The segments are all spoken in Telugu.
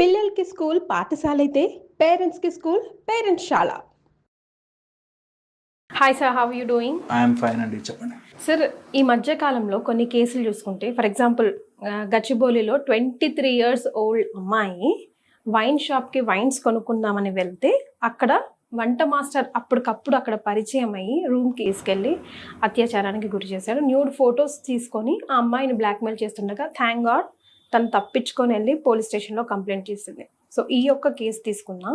పిల్లలకి స్కూల్ పాఠశాల అయితే పేరెంట్స్కి స్కూల్ పేరెంట్స్ శాల. Hi sir, how you doing? I'm fine అండి, చెప్పండి సార్, ఈ మధ్య కాలంలో కొన్ని కేసులు చూసుకుంటే, ఫర్ ఎగ్జాంపుల్ గచ్చిబౌలిలో 23 years ఓల్డ్ అమ్మాయి వైన్ షాప్కి వైన్స్ కొనుక్కుందామని వెళ్తే అక్కడ వంట మాస్టర్ అప్పటికప్పుడు అక్కడ పరిచయం అయ్యి రూమ్కి తీసుకెళ్ళి అత్యాచారానికి గురి చేశాడు. న్యూడ్ ఫొటోస్ తీసుకొని ఆ అమ్మాయిని బ్లాక్మెయిల్ చేస్తుండగా థ్యాంక్ గాడ్ తను తప్పించుకొని వెళ్ళి పోలీస్ స్టేషన్లో కంప్లైంట్ చేసింది. సో ఈ ఒక్క కేసు తీసుకున్నా.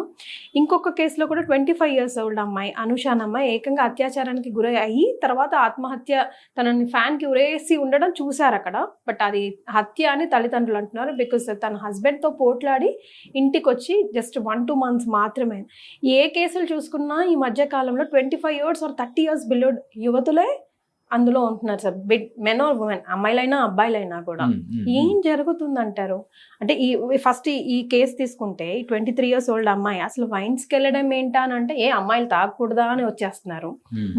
ఇంకొక కేసులో కూడా 25 years ఓల్డ్ అమ్మాయి అనుష అనే అమ్మాయి ఏకంగా అత్యాచారానికి గురై అయ్యి తర్వాత ఆత్మహత్య, తనని ఫ్యాన్కి ఉరేసి ఉండడం చూశారు అక్కడ. బట్ అది హత్య అని తల్లిదండ్రులు అంటున్నారు. బికాస్ తన హస్బెండ్తో పోట్లాడి ఇంటికి వచ్చి జస్ట్ 1-2 months మాత్రమే. ఏ కేసులు చూసుకున్నా ఈ మధ్య కాలంలో 25 years or 30 years బిలోడ్ యువతులే అందులో ఉంటున్నారు సార్. మెన్ ఆర్ ఉమెన్, అమ్మాయిలైనా అబ్బాయిలైనా కూడా. ఏం జరుగుతుందంటారు? అంటే ఫస్ట్ ఈ కేసు తీసుకుంటే 23 years ఓల్డ్ అమ్మాయి అసలు వైన్స్కి వెళ్ళడం ఏంటా అని అంటే అమ్మాయిలు తాగకూడదా అని వచ్చేస్తున్నారు.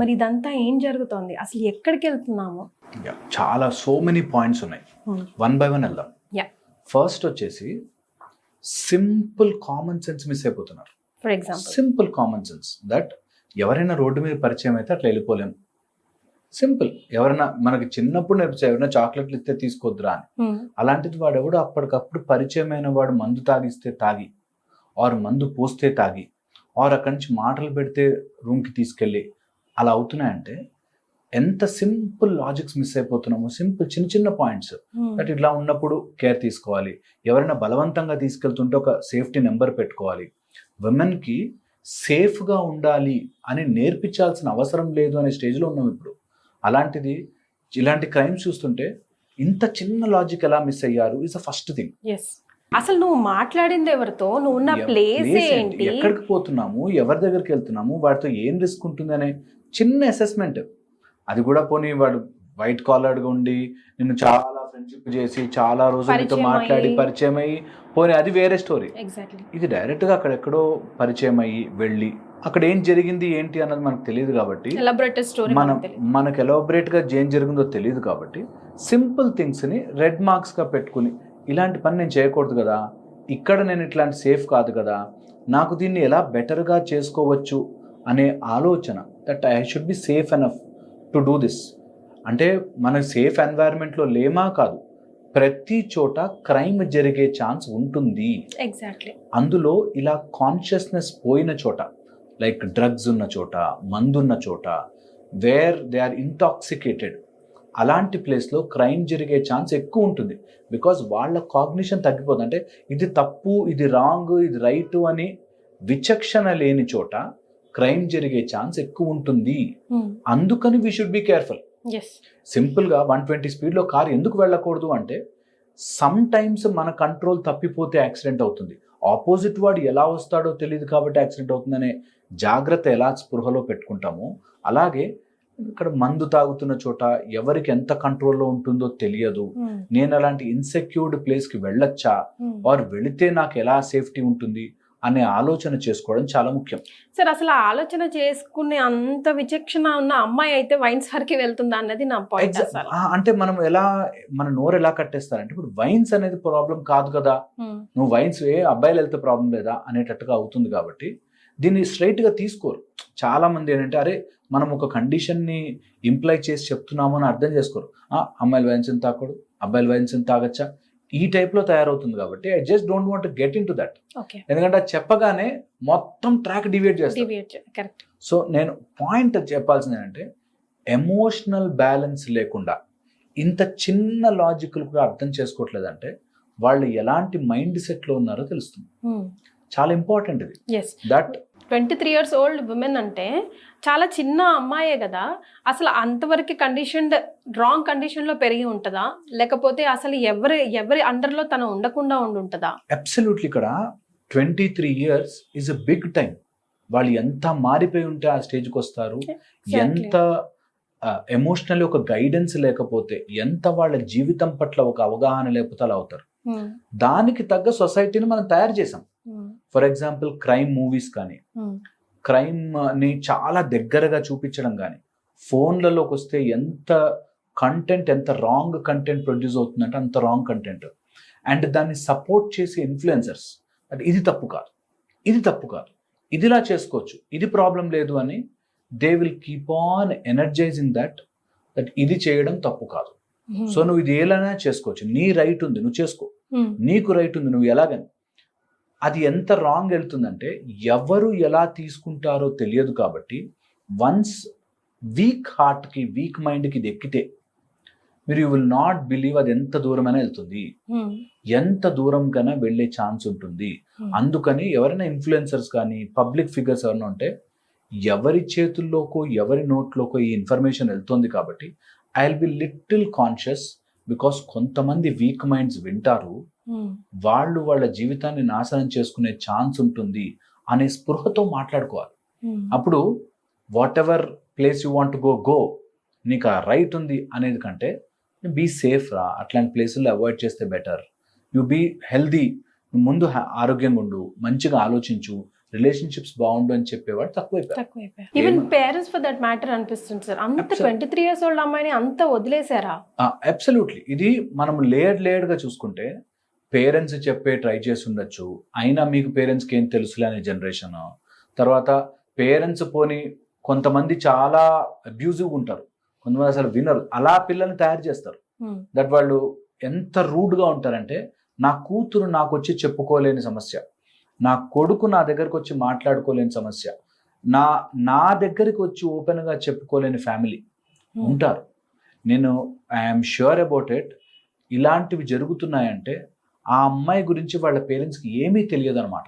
మరి ఇదంతా ఏం జరుగుతుంది? అసలు ఎక్కడికి వెళ్తున్నాము? చాలా సో మెనీ పాయింట్స్ ఉన్నాయి. వన్ బై వన్ వెళ్దాం. ఫస్ట్ వచ్చేసి సింపుల్ కామన్ సెన్స్ మిస్ అయిపోతున్నారు. For example simple common sense that ఎవరైనా రోడ్డు మీద పరిచయం అయితే అట్లా వెళ్ళిపోలేము. సింపుల్. ఎవరైనా మనకి చిన్నప్పుడు నేర్పించారు, ఎవరైనా చాక్లెట్లు ఇస్తే తీసుకోద్దురా అని. అలాంటిది వాడు ఎవడు అప్పటికప్పుడు పరిచయమైన వాడు మందు తాగిస్తే తాగి, ఆర్ మందు పోస్తే తాగి, ఆర్ అక్కడి నుంచి మాటలు పెడితే రూమ్కి తీసుకెళ్ళి అలా అవుతున్నాయంటే ఎంత సింపుల్ లాజిక్స్ మిస్ అయిపోతున్నాము. సింపుల్ చిన్న చిన్న పాయింట్స్ దట్ ఇట్లా ఉన్నప్పుడు కేర్ తీసుకోవాలి. ఎవరైనా బలవంతంగా తీసుకెళ్తుంటే ఒక సేఫ్టీ నెంబర్ పెట్టుకోవాలి. విమెన్కి సేఫ్గా ఉండాలి అని నేర్పించాల్సిన అవసరం లేదు అనే స్టేజ్లో ఉన్నాం ఇప్పుడు. అలాంటిది ఇలాంటి క్రైమ్స్ చూస్తుంటే ఇంత చిన్న లాజిక్ ఎలా మిస్ అయ్యారు ఇస్ ద ఫస్ట్ థింగ్. అసలు నువ్వు మాట్లాడింది ఎవరితో, నువ్వు ఉన్న ప్లేస్ ఏంటి, ఎక్కడికి పోతున్నాము, ఎవరి దగ్గరికి వెళ్తున్నాము, వాడితో ఏం రిస్క్ ఉంటుంది అనే చిన్న అసెస్మెంట్. అది కూడా పోనీ వాడు వైట్ కాలర్డ్గా ఉండి నిన్ను చాలా ఫ్రెండ్షిప్ చేసి చాలా రోజులు నీతో మాట్లాడి పరిచయం అయ్యి పోనీ అది వేరే స్టోరీ. ఇది డైరెక్ట్గా అక్కడెక్కడో పరిచయం అయ్యి వెళ్ళి అక్కడ ఏం జరిగింది ఏంటి అన్నది మనకు తెలియదు కాబట్టి, మనకు ఎలాబరేట్గా ఏం జరిగిందో తెలియదు కాబట్టి సింపుల్ థింగ్స్ని రెడ్ మార్క్స్గా పెట్టుకుని ఇలాంటి పని నేను చేయకూడదు కదా, ఇక్కడ నేను ఇట్లాంటి సేఫ్ కాదు కదా, నాకు దీన్ని ఎలా బెటర్గా చేసుకోవచ్చు అనే ఆలోచన that I should be safe enough to do this. అంటే మన సేఫ్ ఎన్వైరన్మెంట్లో లేమా కాదు, ప్రతి చోట క్రైమ్ జరిగే ఛాన్స్ ఉంటుంది. అందులో ఇలా కాన్షియస్నెస్ పోయిన చోట, లైక్ డ్రగ్స్ ఉన్న చోట, మందున్న చోట, వేర్ దే ఆర్ ఇంటాక్సికేటెడ్, అలాంటి ప్లేస్లో క్రైమ్ జరిగే ఛాన్స్ ఎక్కువ ఉంటుంది. బికాజ్ వాళ్ళ కాగ్నిషన్ తగ్గిపోతుంది. అంటే ఇది తప్పు, ఇది రాంగ్, ఇది రైట్ అని విచక్షణ లేని చోట క్రైమ్ జరిగే ఛాన్స్ ఎక్కువ ఉంటుంది. అందుకని వీ షుడ్ బి కేర్ఫుల్. సింపుల్గా 120 స్పీడ్లో కారు ఎందుకు వెళ్ళకూడదు అంటే సమ్ టైమ్స్ మన కంట్రోల్ తప్పిపోతే యాక్సిడెంట్ అవుతుంది. ఆపోజిట్ వాడు ఎలా వస్తాడో తెలియదు కాబట్టి యాక్సిడెంట్ అవుతుందనే జాగ్రత్త ఎలా స్పృహలో పెట్టుకుంటామో, అలాగే ఇక్కడ మందు తాగుతున్న చోట ఎవరికి ఎంత కంట్రోల్లో ఉంటుందో తెలియదు. నేను అలాంటి ఇన్సెక్యూర్డ్ ప్లేస్కి వెళ్ళొచ్చా, వారు వెళితే నాకు ఎలా సేఫ్టీ ఉంటుంది అనే ఆలోచన చేసుకోవడం చాలా ముఖ్యం. సార్, అసలు ఆలోచన చేసుకునే అంత విచక్షణ ఉన్న అమ్మాయి అయితే వైన్స్ వరకు వెళ్తుందా అన్నది నా పాయింట్. అంటే మనం మన నోరు ఎలా కట్టేస్తారంటే, ఇప్పుడు వైన్స్ అనేది ప్రాబ్లం కాదు కదా, నువ్వు వైన్స్ అబ్బాయిలు వెళ్తే ప్రాబ్లం లేదా అనేటట్టుగా అవుతుంది. కాబట్టి దీన్ని స్ట్రైట్గా తీసుకోరు. చాలా మంది ఏంటంటే, అరే మనం ఒక కండిషన్ని ఇంప్లై చేసి చెప్తున్నాము అని అర్థం చేసుకోరు. అమ్మాయిలు వైన్స్ తాగకూడదు, అబ్బాయిలు వైన్స్ తాగచ్చా, ఈ టైప్లో తయారవుతుంది. కాబట్టి I just don't want get in to that. ఎందుకంటే అది చెప్పగానే మొత్తం ట్రాక్ డివియేట్ చేస్తాను. సో నేను పాయింట్ చెప్పాల్సింది ఏంటంటే, ఎమోషనల్ బ్యాలెన్స్ లేకుండా ఇంత చిన్న లాజిక్లు కూడా అర్థం చేసుకోవట్లేదంటే వాళ్ళు ఎలాంటి మైండ్ సెట్లో ఉన్నారో తెలుస్తుంది. చాలా ఇంపార్టెంట్ ఇది. దట్ 23 years ఓల్డ్ ఉమెన్ అంటే చాలా చిన్న అమ్మాయే కదా. అసలు అంతవరకు రాంగ్ కండిషన్లో పెరిగి ఉంటుందా, లేకపోతే అసలు ఎవరి అండర్లో తను ఉండకుండా ఉంటుందా? అబ్సల్యూట్లీ. ఇక్కడ 23 years is a big time. వాళ్ళు ఎంత మారిపోయి ఉంటే ఆ స్టేజ్కి వస్తారు, ఎంత ఎమోషనల్లీ ఒక గైడెన్స్ లేకపోతే, ఎంత వాళ్ళ జీవితం పట్ల ఒక అవగాహన లేకపోతే అలా అవుతారు. దానికి తగ్గ సొసైటీని మనం తయారు చేసాం. ఫర్ ఎగ్జాంపుల్ క్రైమ్ మూవీస్ కానీ, క్రైమ్ని చాలా దగ్గరగా చూపించడం కానీ, ఫోన్లలోకి వస్తే ఎంత రాంగ్ కంటెంట్ ప్రొడ్యూస్ అవుతుందంటే అంత రాంగ్ కంటెంట్. అండ్ దాన్ని సపోర్ట్ చేసే ఇన్ఫ్లుయెన్సర్స్, అంటే ఇది తప్పు కాదు, ఇది తప్పు కాదు, ఇదిలా చేసుకోవచ్చు, ఇది ప్రాబ్లం లేదు అని they will keep on energising that ఇది చేయడం తప్పు కాదు. సో నువ్వు ఇది ఏలైనా చేసుకోవచ్చు, నీ రైట్ ఉంది, నువ్వు చేసుకో, నీకు రైట్ ఉంది, నువ్వు ఎలాగని. అది ఎంత రాంగ్ వెళ్తుందంటే ఎవరు ఎలా తీసుకుంటారో తెలియదు. కాబట్టి వన్స్ వీక్ హార్ట్కి వీక్ మైండ్కి ఇది ఎక్కితే మీరు యూ విల్ నాట్ బిలీవ్ అది ఎంత దూరమైనా వెళ్తుంది, ఎంత దూరం కన్నా వెళ్ళే ఛాన్స్ ఉంటుంది. అందుకని ఎవరైనా ఇన్ఫ్లుయెన్సర్స్ కానీ పబ్లిక్ ఫిగర్స్ ఎవరైనా ఉంటే ఎవరి చేతుల్లోకో ఎవరి నోట్లోకో ఈ ఇన్ఫర్మేషన్ వెళ్తుంది. కాబట్టి I will be little conscious, because కొంతమంది వీక్ మైండ్స్ వింటారు, వాళ్ళు వాళ్ళ జీవితాన్ని నాశనం చేసుకునే ఛాన్స్ ఉంటుంది అనే స్పృహతో మాట్లాడుకోవాలి. అప్పుడు what ever place you want go, నీకు ఆ రైట్ ఉంది అనేది కంటే బీ సేఫ్ రా, అట్లాంటి ప్లేసుల్లో అవాయిడ్ చేస్తే బెటర్. యు బీ హెల్దీ, ముందు ఆరోగ్యంగా ఉండు, మంచిగా ఆలోచించు, రిలేషన్షిప్స్ బాగుండు అని చెప్పేవాడు తక్కువైపోయారు. Even parents for that matter అనిపిస్తుంది సార్, అంత 23 years old అమ్మాయిని అంత వదిలేసారా? అబ్సల్యూట్లీ. ఇది మనం లేయర్డ్ గా చూసుకుంటే పేరెంట్స్ చెప్పే ట్రై చేసి ఉండొచ్చు, అయినా మీకు పేరెంట్స్కి ఏం తెలుసులే అనే జనరేషన్. తర్వాత పేరెంట్స్ పోని కొంతమంది చాలా అబ్యూజివ్గా ఉంటారు, కొంతమంది అసలు వినరు, అలా పిల్లల్ని తయారు చేస్తారు. దట్ వాళ్ళు ఎంత రూడ్గా ఉంటారంటే, నా కూతురు నాకు వచ్చి చెప్పుకోలేని సమస్య, నా కొడుకు నా దగ్గరకు వచ్చి మాట్లాడుకోలేని సమస్య, నా దగ్గరికి వచ్చి ఓపెన్గా చెప్పుకోలేని ఫ్యామిలీ ఉంటారు. నేను ఐఎమ్ ష్యూర్ అబౌట్ ఇట్. ఇలాంటివి జరుగుతున్నాయంటే ఆ అమ్మాయి గురించి వాళ్ళ పేరెంట్స్కి ఏమీ తెలియదు అనమాట.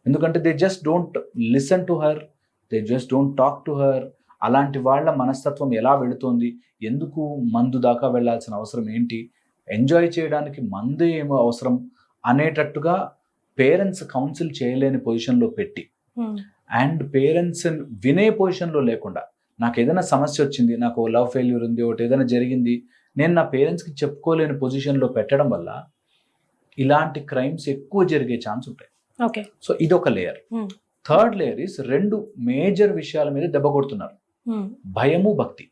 ఎందుకంటే they just don't listen to her, they just don't talk to her. అలాంటి వాళ్ళ మనస్తత్వం ఎలా వెళుతోంది, ఎందుకు మందు దాకా వెళ్ళాల్సిన అవసరం ఏంటి, ఎంజాయ్ చేయడానికి మందు ఏమో అవసరం అనేటట్టుగా పేరెంట్స్ కౌన్సిల్ చేయలేని పొజిషన్లో పెట్టి, అండ్ పేరెంట్స్ వినే పొజిషన్లో లేకుండా, నాకు ఏదైనా సమస్య వచ్చింది, నాకు లవ్ ఫెయిల్యూర్ ఉంది, ఒకటి ఏదైనా జరిగింది, నేను నా పేరెంట్స్కి చెప్పుకోలేని పొజిషన్లో పెట్టడం వల్ల ఇలాంటి క్రైమ్స్ ఎక్కువ జరిగే ఛాన్స్ ఉంటాయి. సో ఇది ఒక layer. Third layer is 2 major విషయాల మీద దెబ్బ కొడుతున్నారు, భయము, భక్తి.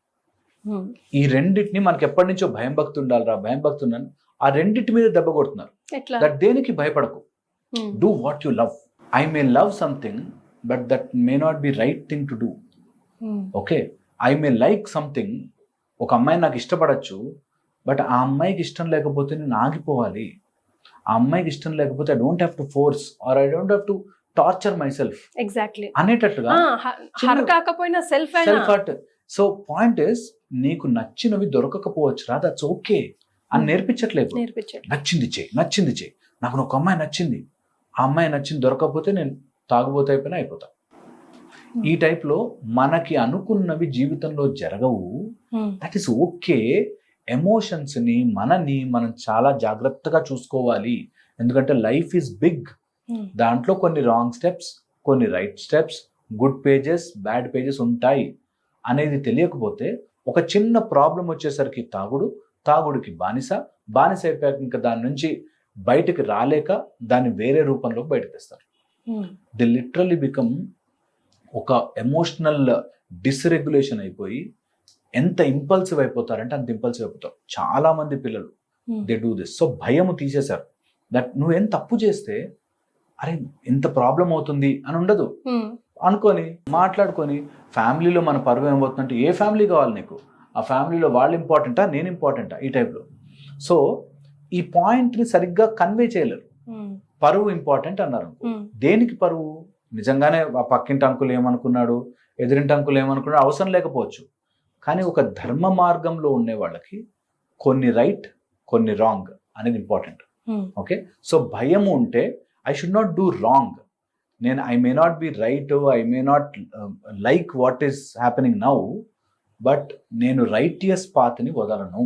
ఈ రెండింటిని మనకి ఎప్పటి నుంచో భయం భక్తి ఉండాలిరా, భయం భక్తి ఉండాలి, ఆ రెండింటి మీద దెబ్బ కొడుతున్నారు. దట్ దేనికి భయపడకు, do what you love. I may love something but that may not be right thing to do. Okay, I may like something, ఒక అమ్మాయి నాకు ఇష్టపడచ్చు, బట్ ఆ అమ్మాయికి ఇష్టం లేకపోతే నేను ఆగిపోవాలి, ఆ అమ్మాయికి ఇష్టం లేకపోతే I don't have to force or I don't have to torture myself అనేటట్టుగా self hurt. So point is, నీకు నచ్చినవి దొరకకపోవచ్చురా, దట్స్ ఓకే అని నేర్పించట్లేదు. నచ్చింది చేయి, నాకు ఒక అమ్మాయి నచ్చింది, ఆ అమ్మాయి నచ్చింది దొరకకపోతే నేను తాగుబోతే అయిపోతా. ఈ టైప్లో మనకి అనుకున్నవి జీవితంలో జరగవు, దట్ ఈస్ ఓకే. ఎమోషన్స్ని మనం చాలా జాగ్రత్తగా చూసుకోవాలి, ఎందుకంటే లైఫ్ ఈజ్ బిగ్. దాంట్లో కొన్ని రాంగ్ స్టెప్స్, కొన్ని right steps, good pages, bad pages ఉంటాయి అనేది తెలియకపోతే ఒక చిన్న ప్రాబ్లం వచ్చేసరికి తాగుడికి బానిస అయిపోయాక ఇంకా దాని నుంచి బయటకు రాలేక దాన్ని వేరే రూపంలో బయటకు తెస్తారు. ది లిటరల్లీ బికమ్ ఒక ఎమోషనల్ డిస్రెగ్యులేషన్ అయిపోయి ఎంత ఇంపల్సివ్ అయిపోతారంటే అంత ఇంపల్సివ్ అయిపోతారు చాలా మంది పిల్లలు. They do this. సో భయము తీసేశారు. దట్ నువ్వేం తప్పు చేస్తే అరే ఎంత ప్రాబ్లం అవుతుంది అని ఉండదు అనుకొని మాట్లాడుకొని, ఫ్యామిలీలో మన పరువు ఏమవుతుందంటే, ఏ ఫ్యామిలీ కావాలి నీకు, ఆ ఫ్యామిలీలో వాళ్ళు ఇంపార్టెంటా నేను ఇంపార్టెంటా, ఈ టైప్లో. సో ఈ పాయింట్ని సరిగ్గా కన్వే చేయలేరు. పరువు ఇంపార్టెంట్ అన్నారు, దేనికి పరువు? నిజంగానే ఆ పక్కింటి అంకులు ఏమనుకున్నాడు, ఎదురింటి అంకులు ఏమనుకున్నాడు అవసరం లేకపోవచ్చు, కానీ ఒక ధర్మ మార్గంలో ఉండే వాళ్ళకి కొన్ని రైట్ కొన్ని రాంగ్ అనేది ఇంపార్టెంట్. ఓకే, సో భయం ఉంటే I should not do wrong, I may not be right, I may not like what is happening now, but నేను రైటియస్ పాత్ని వదలను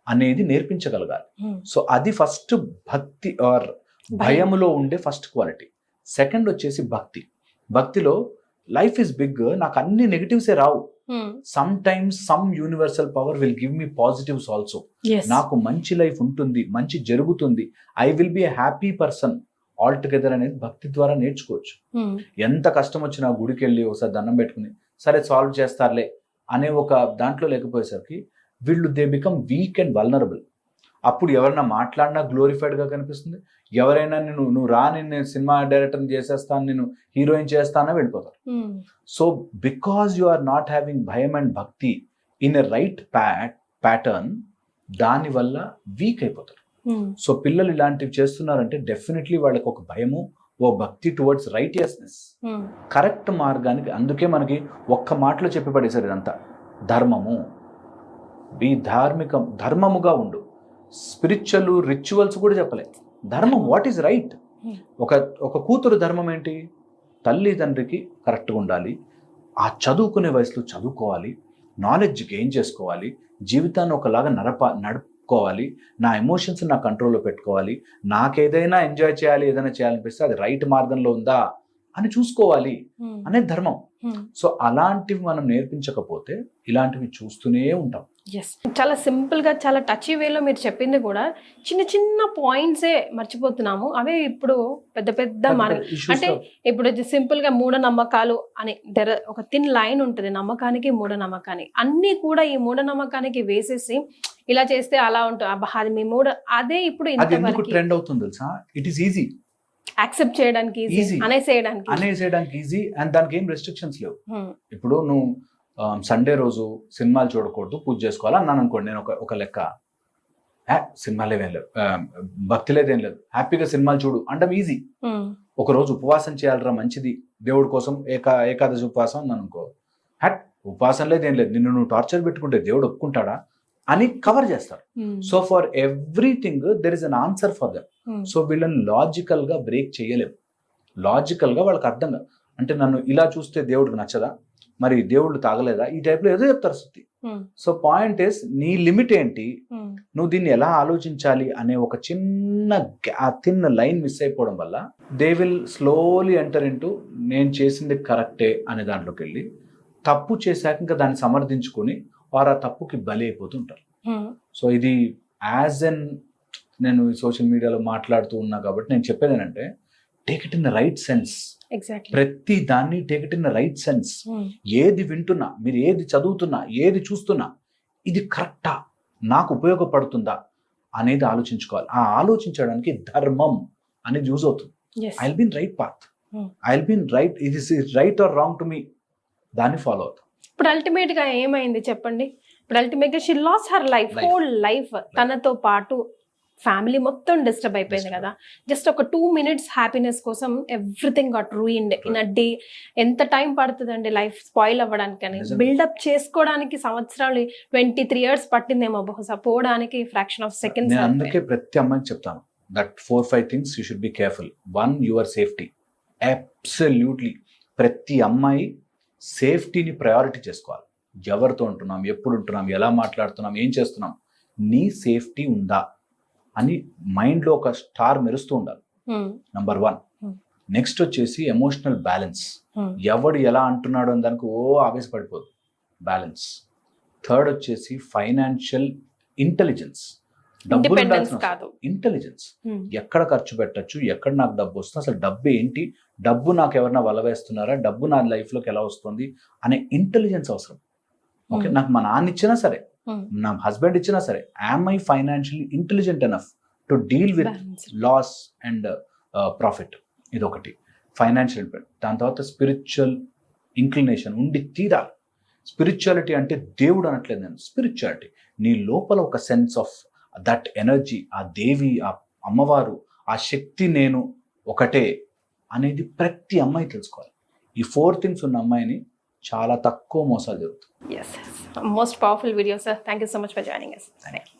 అనేది నేర్పించగలగాలి. సో అది ఫస్ట్ భక్తి ఆర్ భయములో ఉండే ఫస్ట్ క్వాలిటీ. సెకండ్ వచ్చేసి భక్తిలో లైఫ్ ఇస్ బిగ్, నాకు అన్ని నెగటివ్సే రావు. Sometimes some universal power will give me positives also. నాకు మంచి లైఫ్ ఉంటుంది, మంచి జరుగుతుంది, I will be a happy person altogether అనేది భక్తి ద్వారా నేర్చుకోవచ్చు. ఎంత కష్టం వచ్చినా గుడికి వెళ్ళి ఒకసారి దండం పెట్టుకుని సరే సాల్వ్ చేస్తారులే అనే ఒక దాంట్లో లేకపోయేసరికి వీళ్ళు they become weak and vulnerable. అప్పుడు ఎవరైనా మాట్లాడినా గ్లోరిఫైడ్గా కనిపిస్తుంది, ఎవరైనా నువ్వు రా నేను సినిమా డైరెక్టర్ని చేసేస్తాను, నేను హీరోయిన్ చేస్తానా వెళ్ళిపోతారు. So because you are not having భయం అండ్ భక్తి ఇన్ ఎ రైట్ ప్యాటర్న్, దానివల్ల వీక్ అయిపోతారు. సో పిల్లలు ఇలాంటివి చేస్తున్నారంటే డెఫినెట్లీ వాళ్ళకి ఒక భయము, ఓ భక్తి టువర్డ్స్ రైటియస్నెస్, కరెక్ట్ మార్గానికి. అందుకే మనకి ఒక్క మాటలో చెప్పి పడేశారు ఇదంతా. ధర్మము, బీ ధర్మముగా ఉండు. స్పిరిచువల్ రిచువల్స్ కూడా చెప్పలే, ధర్మం, వాట్ ఈజ్ రైట్. ఒక కూతురు ధర్మం ఏంటి? తల్లిదండ్రికి కరెక్ట్గా ఉండాలి, ఆ చదువుకునే వయసులో చదువుకోవాలి, నాలెడ్జ్ గెయిన్ చేసుకోవాలి, జీవితాన్ని ఒకలాగా నడుపుకోవాలి, నా ఎమోషన్స్ నా కంట్రోల్లో పెట్టుకోవాలి, నాకేదైనా ఎంజాయ్ చేయాలి, ఏదైనా చేయాలనిపిస్తే అది రైట్ మార్గంలో ఉందా అని చూసుకోవాలి అనేది ధర్మం. సో అలాంటివి మనం నేర్పించకపోతే ఇలాంటివి చూస్తూనే ఉంటాం. ఎస్, చాలా సింపుల్గా చాలా టచ్ వేలో మీరు చెప్పింది కూడా చిన్న చిన్న పాయింట్సే మర్చిపోతున్నాము. అవే ఇప్పుడు పెద్ద పెద్ద అంటే ఇప్పుడు సింపుల్గా మూఢనమ్మకాలు అని ఒక థిన్ లైన్ ఉంటుంది, నమ్మకానికి మూఢనమ్మకానికి. అన్నీ కూడా ఈ మూఢనమ్మకానికి వేసేసి ఇలా చేస్తే అలా ఉంటుంది, అది మీ అదే ఇప్పుడు ఇంతవరకు ట్రెండ్ అవుతుంది తెలుసా. ఇట్ ఈస్ ఈజీ, యాక్సెప్ట్ చేయడానికి ఈజీ, అనేసేయడానికి ఈజీ, అండ్ దానికి ఏం రెస్ట్రిక్షన్స్ లేవు. ఇప్పుడు నువ్వు సండే రోజు సినిమాలు చూడకూడదు, పూజ చేసుకోవాలా అన్నాను అనుకోండి, నేను ఒక లెక్క, సినిమాలేవేం లేవు, భక్తి లేదేం లేదు, హ్యాపీగా సినిమాలు చూడు అంటే ఈజీ. ఒక రోజు ఉపవాసం చేయాలరా మంచిది దేవుడి కోసం, ఏకాదశి ఉపవాసం అన్నాను అనుకో, ఉపవాసం లేదేం లేదు, నిన్ను నువ్వు టార్చర్ పెట్టుకుంటే దేవుడు ఒప్పుకుంటాడా అని కవర్ చేస్తారు. So for everything there is an answer for them. So వీళ్ళని లాజికల్ గా బ్రేక్ చేయలేము. లాజికల్ గా వాళ్ళకి అర్థం కాదు. అంటే నన్ను ఇలా చూస్తే దేవుడికి నచ్చదా, మరి దేవుళ్ళు తాగలేదా, ఈ టైప్ లో ఏదో చెప్తారు శృతి. సో పాయింట్ ఇస్, నీ లిమిట్ ఏంటి, నువ్వు దీన్ని ఎలా ఆలోచించాలి అనే ఒక చిన్న లైన్ మిస్ అయిపోవడం వల్ల they will slowly enter into నేను చేసింది కరెక్టే అనే దాంట్లోకి వెళ్ళి తప్పు చేశాక ఇంకా దాన్ని సమర్థించుకొని వారు ఆ తప్పుకి బలి అయిపోతుంటారు. సో ఇది నేను సోషల్ మీడియాలో మాట్లాడుతూ ఉన్నా కాబట్టి నేను చెప్పేది ఏంటంటే, take it in the right sense. ప్రతి దాన్ని take it in the right sense. ఏది వింటున్నా, మీరు ఏది చదువుతున్నా, ఏది చూస్తున్నా, ఇది కరెక్టా, నాకు ఉపయోగపడుతుందా అనేది ఆలోచించుకోవాలి. ఆ ఆలోచించడానికి ధర్మం అనేది యూజ్ అవుతుంది. I will be in right path, I will be in right, ఇది right are wrong to me, దాన్ని ఫాలో అవుతాం. ఇప్పుడు అల్టిమేట్ గా ఏమైంది చెప్పండి? ఇప్పుడు అల్టిమేట్ గా she loss her life, whole life. తనతో పాటు ఫ్యామిలీ మొత్తం డిస్టర్బ్ అయిపోయింది కదా. జస్ట్ ఒక 2 minutes హ్యాపీనెస్ కోసం everything got ruined in a day. ఎంత టైం పడుతుందండి లైఫ్ స్పాయిల్ అవ్వడానికి, బిల్డప్ చేసుకోవడానికి సంవత్సరాలు 23 years పట్టిందేమో బహుశా, పోవడానికి ఫ్రాక్షన్ ఆఫ్ సెకండ్స్. అందుకే ప్రతి అమ్మాయికి చెప్తాను, that 4-5 things you should be careful. 1, your safety. Absolutely ప్రతి అమ్మాయి సేఫ్టీని ప్రయారిటీ చేసుకోవాలి. ఎవరితో ఉంటున్నాం, ఎప్పుడు ఉంటున్నాం, ఎలా మాట్లాడుతున్నాం, ఏం చేస్తున్నాం, నీ సేఫ్టీ ఉందా అని మైండ్లో ఒక స్టార్ మెరుస్తూ ఉండాలి. నంబర్ 1. నెక్స్ట్ వచ్చేసి ఎమోషనల్ బ్యాలెన్స్. ఎవడు ఎలా అంటున్నాడు అని దానికి ఆవేశపడిపోదు, బ్యాలెన్స్. థర్డ్ వచ్చేసి ఫైనాన్షియల్ ఇంటెలిజెన్స్. డబ్బులు ఉండాల్సిన ఇంటెలిజెన్స్. ఎక్కడ ఖర్చు పెట్టచ్చు, ఎక్కడ నాకు డబ్బు వస్తుంది, అసలు డబ్బు ఏంటి, డబ్బు నాకు ఎవరన్నా వలవేస్తున్నారా, డబ్బు నా లైఫ్లోకి ఎలా వస్తుంది అనే ఇంటెలిజెన్స్ అవసరం. ఓకే, నాకు మా నాన్న ఇచ్చినా సరే, నా హస్బెండ్ ఇచ్చినా సరే, am I financially intelligent enough to deal with loss and profit. ఇదొకటి ఫైనాన్షియల్. దాని తర్వాత స్పిరిచువల్ ఇంక్లినేషన్ ఉండి తీరాలి. స్పిరిచువాలిటీ అంటే దేవుడు అనట్లేదు నేను, స్పిరిచువాలిటీ నీ లోపల ఒక సెన్స్ ఆఫ్ దట్ ఎనర్జీ, ఆ దేవి, ఆ అమ్మవారు, ఆ శక్తి నేను ఒకటే అనేది ప్రతి అమ్మాయి తెలుసుకోవాలి. ఈ 4 things ఉన్న అమ్మాయిని చాలా తక్కువ మోసాలు జరుగుతుంది. Yes, most powerful video, sir. Thank you so much for joining us. Thank you.